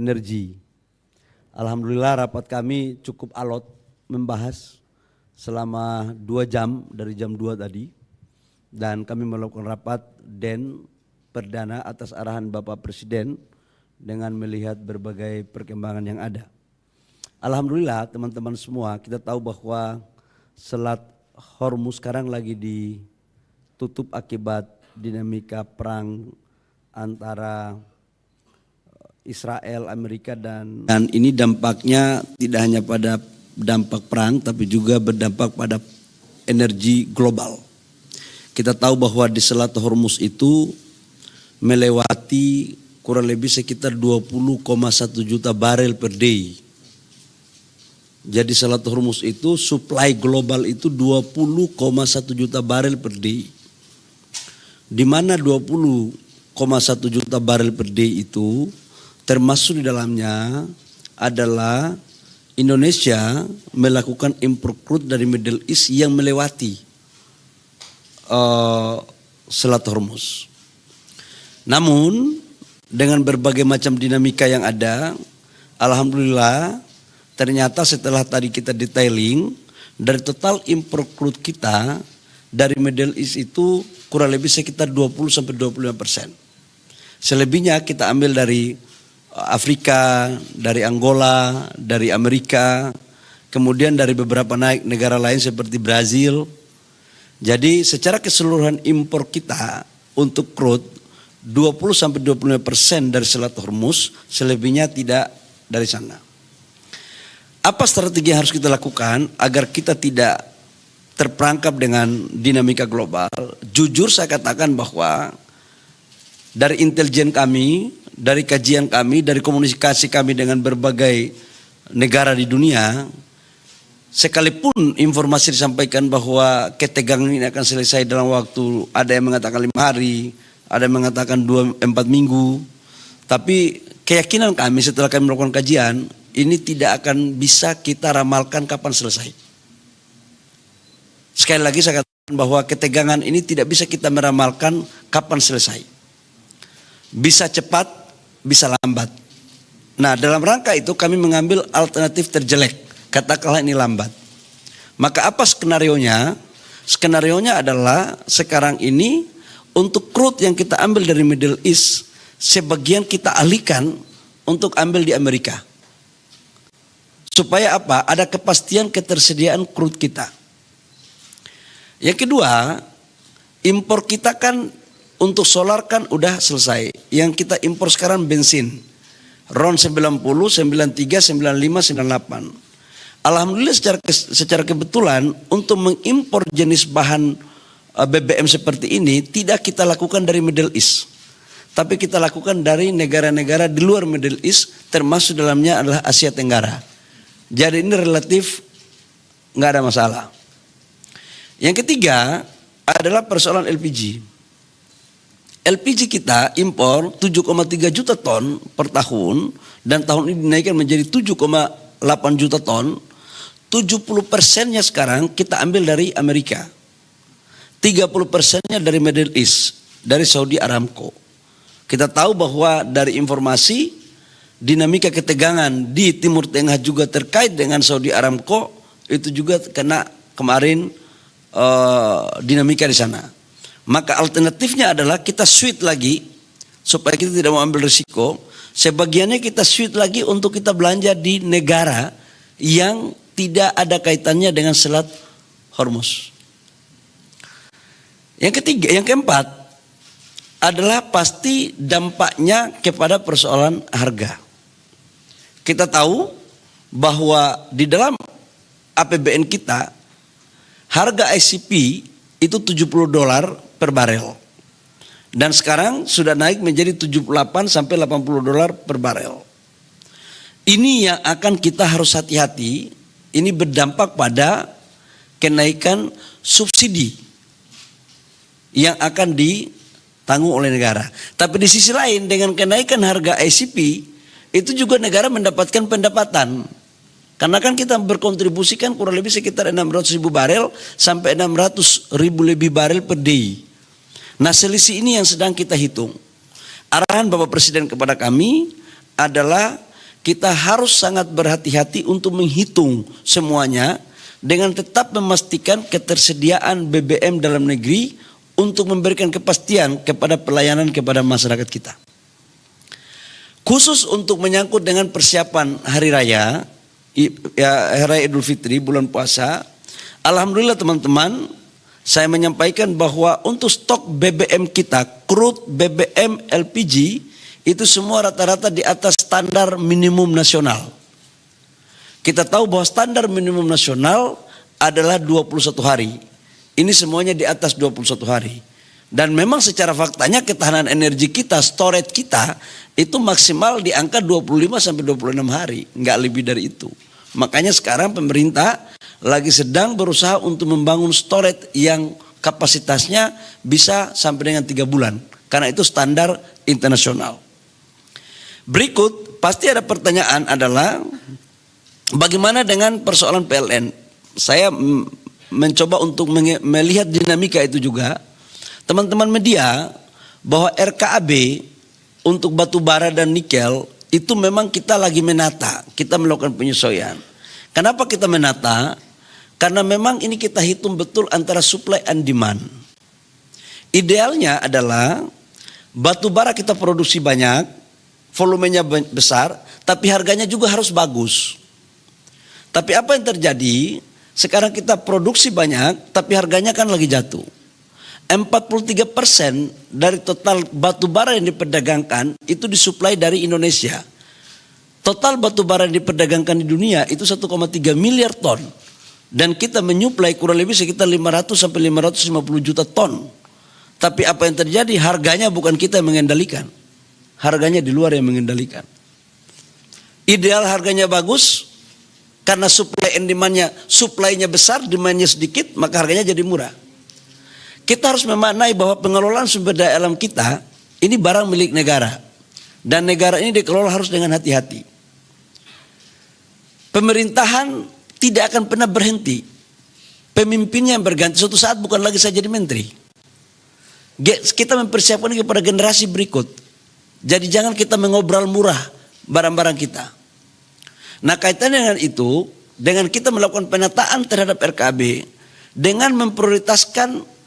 energi. Alhamdulillah rapat kami cukup alot membahas selama 2 jam dari jam 2 tadi. Dan kami melakukan rapat perdana atas arahan Bapak Presiden dengan melihat berbagai perkembangan yang ada. Alhamdulillah teman-teman semua, kita tahu bahwa Selat Hormuz sekarang lagi ditutup akibat dinamika perang antara Israel, Amerika dan ini dampaknya tidak hanya pada dampak perang tapi juga berdampak pada energi global. Kita tahu bahwa di Selat Hormuz itu melewati kurang lebih sekitar 20,1 juta barel per day. Jadi Selat Hormuz itu supply global itu 20,1 juta barel per day. Di mana 20,1 juta barel per day itu termasuk di dalamnya adalah Indonesia melakukan impor crude dari Middle East yang melewati Selat Hormuz. Namun dengan berbagai macam dinamika yang ada, alhamdulillah ternyata setelah tadi kita detailing, dari total impor crude kita dari Middle East itu kurang lebih sekitar 20-25%. Selebihnya kita ambil dari Afrika, dari Angola, dari Amerika, kemudian dari beberapa negara lain seperti Brazil. Jadi secara keseluruhan impor kita untuk crude 20-25% dari Selat Hormuz, selebihnya tidak dari sana. Apa strategi yang harus kita lakukan agar kita tidak terperangkap dengan dinamika global? Jujur saya katakan bahwa dari intelijen kami, dari kajian kami, dari komunikasi kami dengan berbagai negara di dunia, sekalipun informasi disampaikan bahwa ketegangan ini akan selesai dalam waktu, ada yang mengatakan 5 hari, ada yang mengatakan 2-4 minggu, tapi keyakinan kami setelah kami melakukan kajian, ini tidak akan bisa kita ramalkan kapan selesai. Sekali lagi saya katakan bahwa ketegangan ini tidak bisa kita meramalkan kapan selesai. Bisa cepat, bisa lambat. Nah dalam rangka itu kami mengambil alternatif terjelek, katakanlah ini lambat. Maka apa skenarionya? Skenarionya adalah sekarang ini untuk crude yang kita ambil dari Middle East, sebagian kita alihkan untuk ambil di Amerika. Supaya apa? Ada kepastian ketersediaan crude kita. Yang kedua, impor kita kan untuk solar kan udah selesai. Yang kita impor sekarang bensin. RON 90, 93, 95, 98. Alhamdulillah secara kebetulan untuk mengimpor jenis bahan BBM seperti ini tidak kita lakukan dari Middle East. Tapi kita lakukan dari negara-negara di luar Middle East, termasuk dalamnya adalah Asia Tenggara. Jadi ini relatif nggak ada masalah. Yang ketiga adalah persoalan LPG. LPG kita impor 7,3 juta ton per tahun dan tahun ini dinaikkan menjadi 7,8 juta ton. 70%-nya sekarang kita ambil dari Amerika. 30%-nya dari Middle East, dari Saudi Aramco. Kita tahu bahwa dari informasi dinamika ketegangan di Timur Tengah juga terkait dengan Saudi Aramco, itu juga kena kemarin dinamika di sana. Maka alternatifnya adalah kita switch lagi supaya kita tidak mau ambil risiko. Sebagiannya kita switch lagi untuk kita belanja di negara yang tidak ada kaitannya dengan Selat Hormuz. Yang keempat adalah pasti dampaknya kepada persoalan harga. Kita tahu bahwa di dalam APBN kita harga ICP itu $70 per barel. Dan sekarang sudah naik menjadi 78 sampai $80 per barel. Ini yang akan kita harus hati-hati, ini berdampak pada kenaikan subsidi yang akan ditanggung oleh negara. Tapi di sisi lain dengan kenaikan harga ICP, itu juga negara mendapatkan pendapatan. Karena kan kita berkontribusikan kurang lebih sekitar 600.000 barel sampai 600.000 lebih barel per day. Nah selisih ini yang sedang kita hitung. Arahan Bapak Presiden kepada kami adalah kita harus sangat berhati-hati untuk menghitung semuanya dengan tetap memastikan ketersediaan BBM dalam negeri untuk memberikan kepastian kepada pelayanan kepada masyarakat kita. Khusus untuk menyangkut dengan persiapan hari raya, Hari Raya Idul Fitri, bulan puasa, alhamdulillah teman-teman, saya menyampaikan bahwa untuk stok BBM kita, crude BBM LPG, itu semua rata-rata di atas standar minimum nasional. Kita tahu bahwa standar minimum nasional adalah 21 hari. Ini semuanya di atas 21 hari. Dan memang secara faktanya ketahanan energi kita, storage kita, itu maksimal di angka 25 sampai 26 hari. Enggak lebih dari itu. Makanya sekarang pemerintah lagi sedang berusaha untuk membangun storage yang kapasitasnya bisa sampai dengan 3 bulan. Karena itu standar internasional. Berikut pasti ada pertanyaan adalah bagaimana dengan persoalan PLN. Saya mencoba untuk melihat dinamika itu juga. Teman-teman media, bahwa RKAB untuk batu bara dan nikel itu memang kita lagi menata, kita melakukan penyesuaian. Kenapa kita menata? Karena memang ini kita hitung betul antara supply and demand. Idealnya adalah batu bara kita produksi banyak, volumenya besar, tapi harganya juga harus bagus. Tapi apa yang terjadi? Sekarang kita produksi banyak, tapi harganya kan lagi jatuh. 43% dari total batu bara yang diperdagangkan itu disuplai dari Indonesia. Total batu bara yang diperdagangkan di dunia itu 1,3 miliar ton. Dan kita menyuplai kurang lebih sekitar 500 sampai 550 juta ton. Tapi apa yang terjadi? Harganya bukan kita yang mengendalikan. Harganya di luar yang mengendalikan. Ideal harganya bagus, karena supply and demand-nya, supply-nya besar, demand-nya sedikit, maka harganya jadi murah. Kita harus memaknai bahwa pengelolaan sumber daya alam kita ini barang milik negara. Dan negara ini dikelola harus dengan hati-hati. Pemerintahan tidak akan pernah berhenti. Pemimpinnya yang berganti, suatu saat bukan lagi saya jadi menteri. Kita mempersiapkan kepada generasi berikut. Jadi jangan kita mengobrol murah barang-barang kita. Nah kaitannya dengan itu, dengan kita melakukan penataan terhadap RKAB, dengan memprioritaskan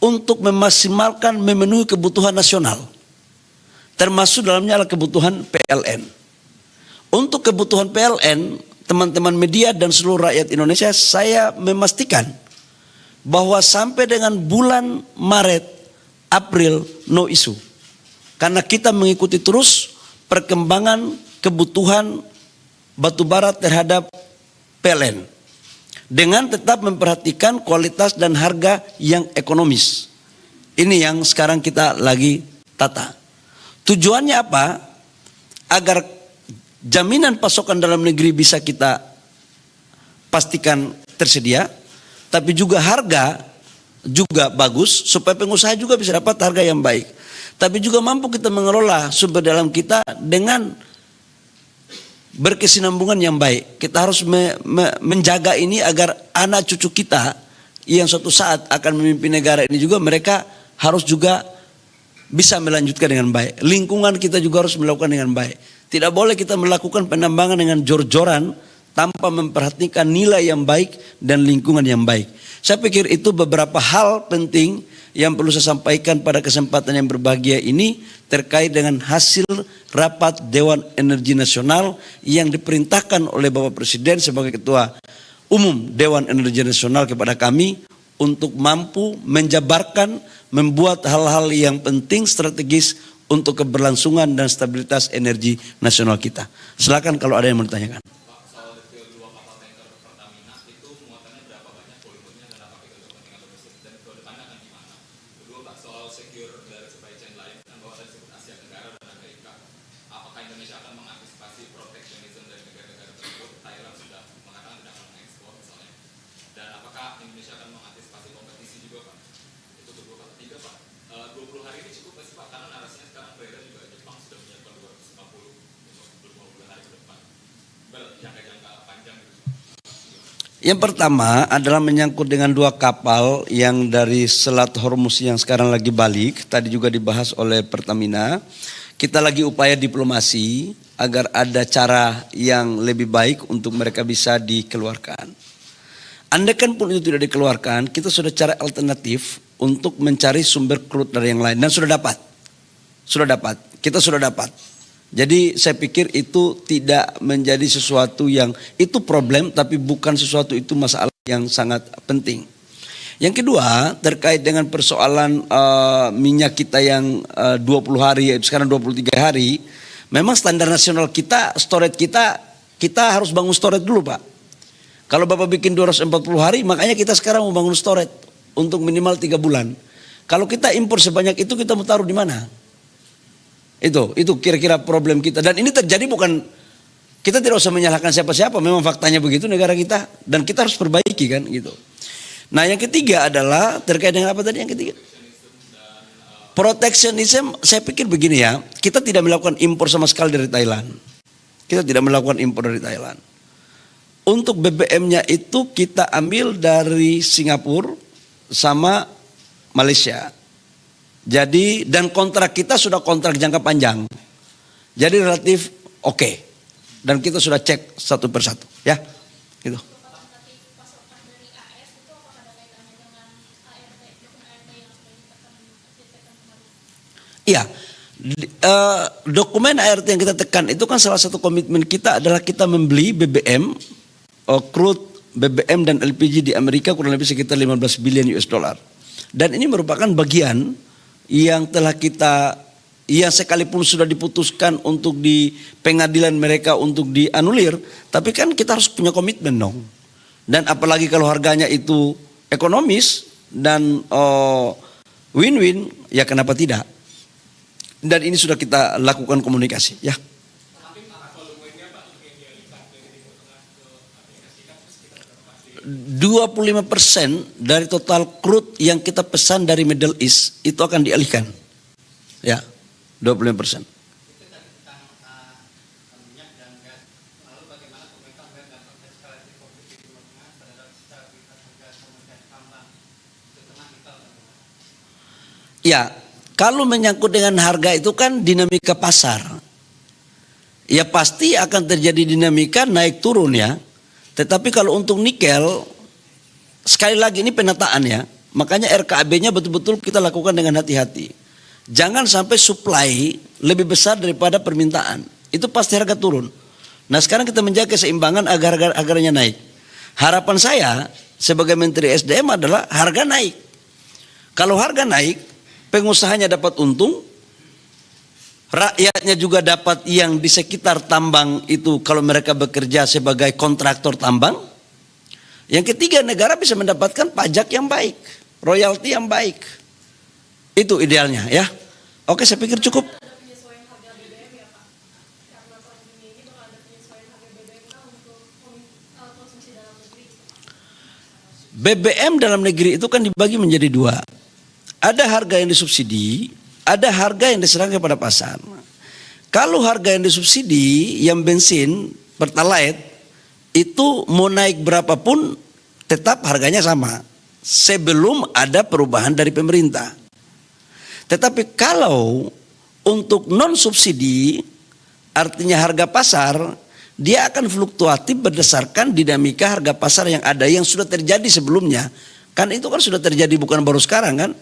untuk memaksimalkan memenuhi kebutuhan nasional. Termasuk dalamnya adalah kebutuhan PLN. Untuk kebutuhan PLN, teman-teman media dan seluruh rakyat Indonesia, saya memastikan bahwa sampai dengan bulan Maret, April, no issue. Karena kita mengikuti terus perkembangan kebutuhan batubara terhadap PLN. Dengan tetap memperhatikan kualitas dan harga yang ekonomis. Ini yang sekarang kita lagi tata. Tujuannya apa? Agar jaminan pasokan dalam negeri bisa kita pastikan tersedia. Tapi juga harga juga bagus. Supaya pengusaha juga bisa dapat harga yang baik. Tapi juga mampu kita mengelola sumber dalam kita dengan berkesinambungan yang baik. Kita harus menjaga ini agar anak cucu kita yang suatu saat akan memimpin negara ini juga, mereka harus juga bisa melanjutkan dengan baik. Lingkungan kita juga harus melakukan dengan baik. Tidak boleh kita melakukan penambangan dengan jor-joran tanpa memperhatikan nilai yang baik dan lingkungan yang baik. Saya pikir itu beberapa hal penting yang perlu saya sampaikan pada kesempatan yang berbahagia ini terkait dengan hasil rapat Dewan Energi Nasional yang diperintahkan oleh Bapak Presiden sebagai Ketua Umum Dewan Energi Nasional kepada kami untuk mampu menjabarkan, membuat hal-hal yang penting strategis untuk keberlangsungan dan stabilitas energi nasional kita. Silakan kalau ada yang mau ditanyakan. Yang pertama adalah menyangkut dengan 2 kapal yang dari Selat Hormuz yang sekarang lagi balik. Tadi juga dibahas oleh Pertamina. Kita lagi upaya diplomasi agar ada cara yang lebih baik untuk mereka bisa dikeluarkan. Andaikan pun itu tidak dikeluarkan, kita sudah cari alternatif untuk mencari sumber crude dari yang lain dan sudah dapat. Kita sudah dapat. Jadi saya pikir itu tidak menjadi sesuatu yang itu problem, tapi bukan sesuatu itu masalah yang sangat penting. Yang kedua terkait dengan persoalan minyak kita yang 20 hari, sekarang 23 hari. Memang standar nasional kita, storage kita harus bangun storage dulu Pak. Kalau Bapak bikin 240 hari, makanya kita sekarang mau bangun storage untuk minimal 3 bulan. Kalau kita impor sebanyak itu, kita mau taruh di mana? Itu kira-kira problem kita. Dan ini terjadi bukan, kita tidak usah menyalahkan siapa-siapa, memang faktanya begitu negara kita. Dan kita harus perbaiki kan gitu. Nah yang ketiga adalah terkait dengan apa tadi yang ketiga? Protectionism, saya pikir begini ya, kita tidak melakukan impor sama sekali dari Thailand. Kita tidak melakukan impor dari Thailand. Untuk BBM-nya itu kita ambil dari Singapura sama Malaysia. Jadi dan kontrak kita sudah kontrak jangka panjang. Jadi relatif oke. Dan kita sudah cek satu persatu ya. Gitu. Iya. Dokumen ART yang kita tekan itu kan salah satu komitmen kita adalah kita membeli BBM, crude BBM dan LPG di Amerika kurang lebih sekitar 15 billion US dollar. Dan ini merupakan bagian yang telah kita, yang sekalipun sudah diputuskan untuk di pengadilan mereka untuk dianulir, tapi kan kita harus punya komitmen dong. Dan apalagi kalau harganya itu ekonomis dan win-win, ya kenapa tidak? Dan ini sudah kita lakukan komunikasi, ya. 25% dari total crude yang kita pesan dari Middle East itu akan dialihkan. Ya, 25%. Ya, kalau menyangkut dengan harga itu kan dinamika pasar. Ya pasti akan terjadi dinamika naik turun ya. Tetapi kalau untuk nikel, sekali lagi ini penataan ya. Makanya RKAB-nya betul-betul kita lakukan dengan hati-hati. Jangan sampai supply lebih besar daripada permintaan. Itu pasti harga turun. Nah sekarang kita menjaga keseimbangan agar harganya naik. Harapan saya sebagai Menteri SDM adalah harga naik. Kalau harga naik, pengusahanya dapat untung, rakyatnya juga dapat yang di sekitar tambang itu kalau mereka bekerja sebagai kontraktor tambang. Yang ketiga, negara bisa mendapatkan pajak yang baik, royalti yang baik. Itu idealnya ya. Oke, saya pikir cukup. BBM dalam negeri itu kan dibagi menjadi dua. Ada harga yang disubsidi, ada harga yang diserahkan kepada pasar. Kalau harga yang disubsidi, yang bensin, pertalite, itu mau naik berapapun tetap harganya sama. Sebelum ada perubahan dari pemerintah. Tetapi kalau untuk non subsidi, artinya harga pasar, dia akan fluktuatif berdasarkan dinamika harga pasar yang ada, yang sudah terjadi sebelumnya. Kan itu kan sudah terjadi bukan baru sekarang kan.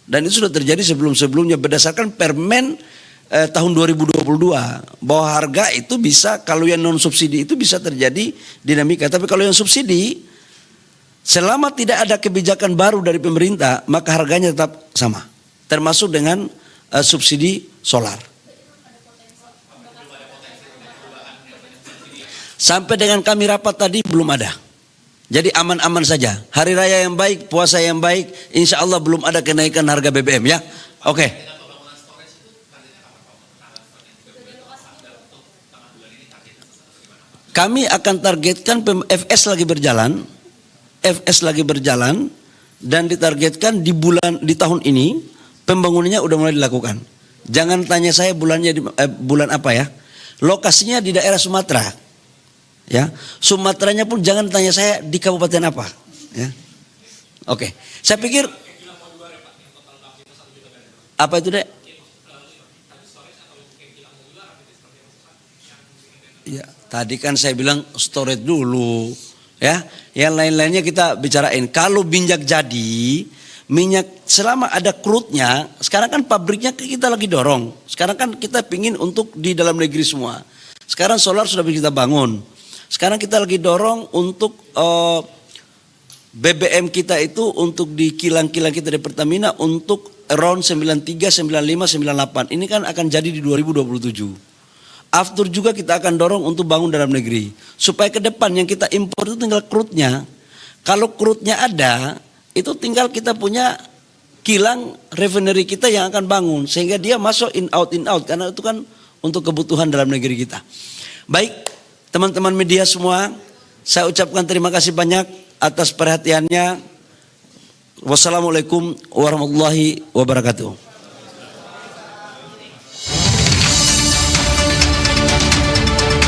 Dan itu sudah terjadi sebelum-sebelumnya berdasarkan Permen tahun 2022 bahwa harga itu bisa, kalau yang non subsidi itu bisa terjadi dinamika. Tapi kalau yang subsidi, selama tidak ada kebijakan baru dari pemerintah, maka harganya tetap sama. Termasuk dengan subsidi solar. Sampai dengan kami rapat tadi belum ada. Jadi aman-aman saja. Hari raya yang baik, puasa yang baik, insya Allah belum ada kenaikan harga BBM ya. Oke. Kami akan targetkan FS lagi berjalan, dan ditargetkan di tahun ini pembangunannya udah mulai dilakukan. Jangan tanya saya bulannya bulan apa ya. Lokasinya di daerah Sumatera. Ya, Sumateranya pun jangan tanya saya di kabupaten apa. Ya, oke. Saya pikir apa itu dek? Ya, tadi kan saya bilang storage dulu, ya. Yang lain-lainnya kita bicarain. Kalau minyak jadi, minyak selama ada crude-nya, sekarang kan pabriknya kita lagi dorong. Sekarang kan kita pingin untuk di dalam negeri semua. Sekarang solar sudah bisa kita bangun. Sekarang kita lagi dorong untuk BBM kita itu untuk di kilang-kilang kita di Pertamina untuk around 93, 95, 98. Ini kan akan jadi di 2027. After juga kita akan dorong untuk bangun dalam negeri. Supaya ke depan yang kita impor itu tinggal crude-nya. Kalau crude-nya ada, itu tinggal kita punya kilang refinery kita yang akan bangun. Sehingga dia masuk in out. Karena itu kan untuk kebutuhan dalam negeri kita. Baik, teman-teman media semua, saya ucapkan terima kasih banyak atas perhatiannya. Wassalamualaikum warahmatullahi wabarakatuh.